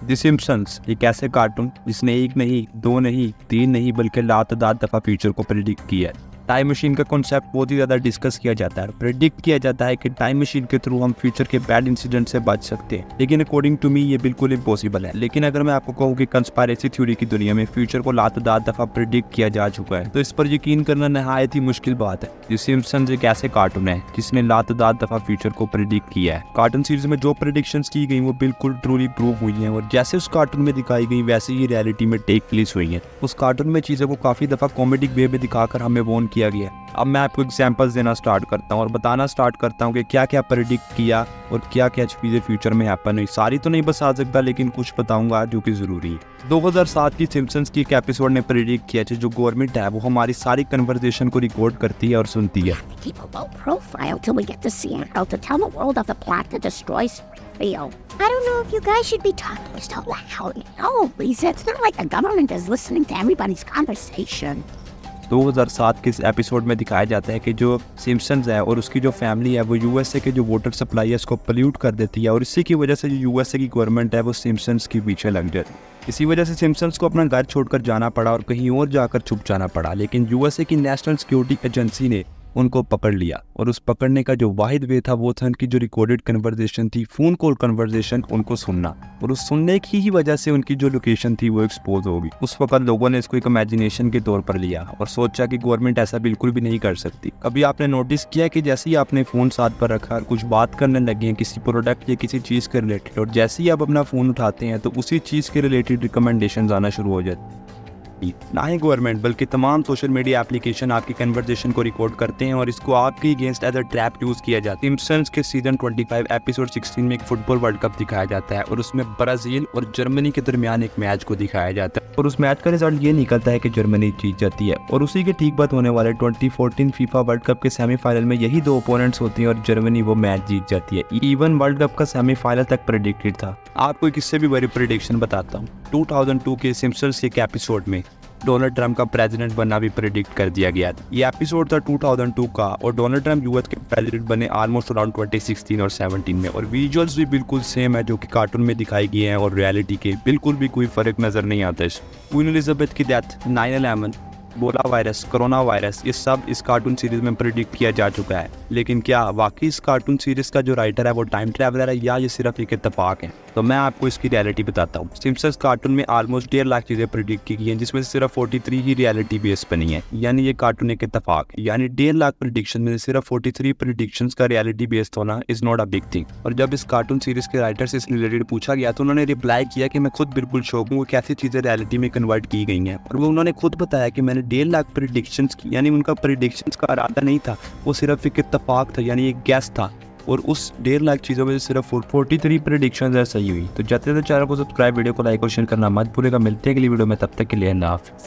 The Simpson's एक ऐसे cartoon जिसने एक नहीं, दो नहीं, तीन नहीं बल्कि लातदार दफ़ा फ्यूचर को प्रेडिक्ट किया है। टाइम मशीन का कॉन्सेप्ट बहुत ही ज़्यादा डिस्कस किया जाता है। प्रेडिक्ट किया जाता है कि टाइम मशीन के थ्रू हम फ्यूचर के बैड इंसिडेंट से बच सकते हैं, लेकिन अकॉर्डिंग टू मी ये बिल्कुल इम्पॉसिबल है। लेकिन अगर मैं आपको कहूँ कि कंस्पायरेसी थ्योरी की दुनिया में फ्यूचर को लातदार दफ़ा प्रेडिक्ट किया जा चुका है, तो इस पर यकीन करना नहायत ही मुश्किल बात है। द सिम्पसन्स एक ऐसे कार्टून है जिसने लातदार दफ़ा फ्यूचर को प्रेडिक्ट किया है। कार्टून सीरीज में जो प्रेडिक्शंस की गई वो बिल्कुल ट्रूली प्रूव हुई हैं और जैसे उस कार्टून में दिखाई गई वैसे ही रियलिटी में टेक प्लेस हुई हैं। उस कार्टून में चीज़ों को काफ़ी दफ़ा कॉमेडिक वे में दिखाकर हमें वॉर्न किया गया है। अब मैं आपको एग्जांपल्स देना स्टार्ट करता हूँ और बताना स्टार्ट करता हूँ कि क्या क्या प्रेडिक्ट किया और क्या क्या चीज़ें फ्यूचर में हैपन हुई। सारी तो नहीं बता सकता, लेकिन कुछ बताऊंगा जो कि ज़रूरी है। 2007 की सिम्पसन्स की एक एपिसोड ने प्रेडिक्ट किया कि जो गवर्नमेंट है वो हमारी सारी कन्वर्सेशन को रिकॉर्ड करती है और सुनती है। Keep a low profile till we get to Seattle to tell the world of the plot to destroy Springfield. I don't know if you guys should be talking so loud. No, Lisa, it's not like the government is listening to everybody's conversation. 2007 के इस episode में दिखाया जाता है कि जो Simpson's है और उसकी जो फैमिली है वो यूएसए के जो वाटर सप्लाई है उसको पोल्यूट कर देती है और इसी की वजह से जो यूएसए की गवर्नमेंट है वो सिम्पसन्स के पीछे लग जाती है। इसी वजह से सिम्पसन्स को अपना घर छोड़कर जाना पड़ा और कहीं और जाकर छुप जाना पड़ा, लेकिन यूएसए की नेशनल सिक्योरिटी एजेंसी ने उनको पकड़ लिया और उस पकड़ने का जो वाहिद वे था वो था उनकी जो रिकॉर्डेड कन्वर्सेशन थी, फ़ोन कॉल कन्वर्सेशन, उनको सुनना। और उस सुनने की ही वजह से उनकी जो लोकेशन थी वो एक्सपोज हो गई। उस वक्त लोगों ने इसको एक इमेजिनेशन के तौर पर लिया और सोचा कि गवर्नमेंट ऐसा बिल्कुल भी नहीं कर सकती। कभी आपने नोटिस किया कि जैसे ही आपने फ़ोन साथ पर रखा और कुछ बात करने लगे हैं किसी प्रोडक्ट या किसी चीज़ के रिलेटेड, और जैसे ही आप अपना फ़ोन उठाते हैं तो उसी चीज़ के रिलेटेड रिकमेंडेशन आना शुरू हो जाते हैं। ना ही गवर्नमेंट बल्कि तमाम सोशल मीडिया एप्लीकेशन आपकी कन्वर्सेशन को रिकॉर्ड करते हैं और इसको आपके against as a trap use किया जाता है। सिम्पसन्स के सीजन 25 एपिसोड 16 में एक फुटबॉल वर्ल्ड कप दिखाया जाता है और उसमें ब्राजील और जर्मनी के दरमियान एक मैच को दिखाया जाता है और उस मैच का रिजल्ट ये निकलता है कि जर्मनी जीत जाती है। और उसी के ठीक बाद होने वाले 2014 फीफा वर्ल्ड कप के सेमीफाइनल में यही दो ओपोनेंट्स होते हैं और जर्मनी वो मैच जीत जाती है। इवन वर्ल्ड कप का सेमीफाइनल तक प्रेडिक्टेड था। आपको किससे भी बड़ी प्रेडिक्शन बताता हूँ। 2002 के सिम्पसन्स के एक एपिसोड में डोनाल्ड ट्रंप का प्रेसिडेंट बनना भी प्रेडिक्ट कर दिया गया था। ये एपिसोड था 2002 का और डोनाल्ड ट्रंप यूएस के प्रेसिडेंट बने ऑलमोस्ट अराउंड 2016 और 17 में और विजुअल्स भी बिल्कुल सेम है जो कि कार्टून में दिखाई गए हैं और रियलिटी के बिल्कुल भी कोई फर्क नजर नहीं आता। क्वीन एलिजाबेथ की डेथ, 9/11, बोला वायरस, कोरोना वायरस, ये सब इस कार्टून सीरीज में प्रेडिक्ट किया जा चुका है। लेकिन क्या वाकई इस कार्टून सीरीज का जो राइटर है वो टाइम ट्रैवलर है या ये सिर्फ एक इत्तेफाक है? तो मैं आपको इसकी रियलिटी बताता हूँ। सिम्पसन्स कार्टून में ऑलमोस्ट 1.5 लाख चीजें प्रेडिक्ट की गई हैं जिसमें से सिर्फ 43 ही रियलिटी बेस बनी है, यानी ये कार्टून एक इत्तेफाक है। यानी 1.5 लाख प्रेडिक्शन में से सिर्फ 43 प्रेडिक्शन का रियलिटी बेस्ड होना is not a big thing. और जब इस कार्टून सीरीज के राइटर से इस रिलेटेड पूछा गया तो उन्होंने रिप्लाई किया कि मैं खुद बिल्कुल शौक हूँ कैसी चीजें रियलिटी में कन्वर्ट की गई हैं। और वो उन्होंने खुद बताया कि मैंने 1.5 लाख प्रेडिक्शंस की, यानी उनका प्रेडिक्शंस का इरादा नहीं था, वो सिर्फ एक इत्तेफाक था, यानी एक गैस था। और उस 1.5 लाख चीज़ों में से सिर्फ 43 प्रेडिक्शंस है सही हुई। तो जाते चैनल को सब्सक्राइब, वीडियो को लाइक और शेयर करना मत भूलेगा। मिलते हैं अगली वीडियो में, तब तक के लिए अल्लाह हाफ़िज़।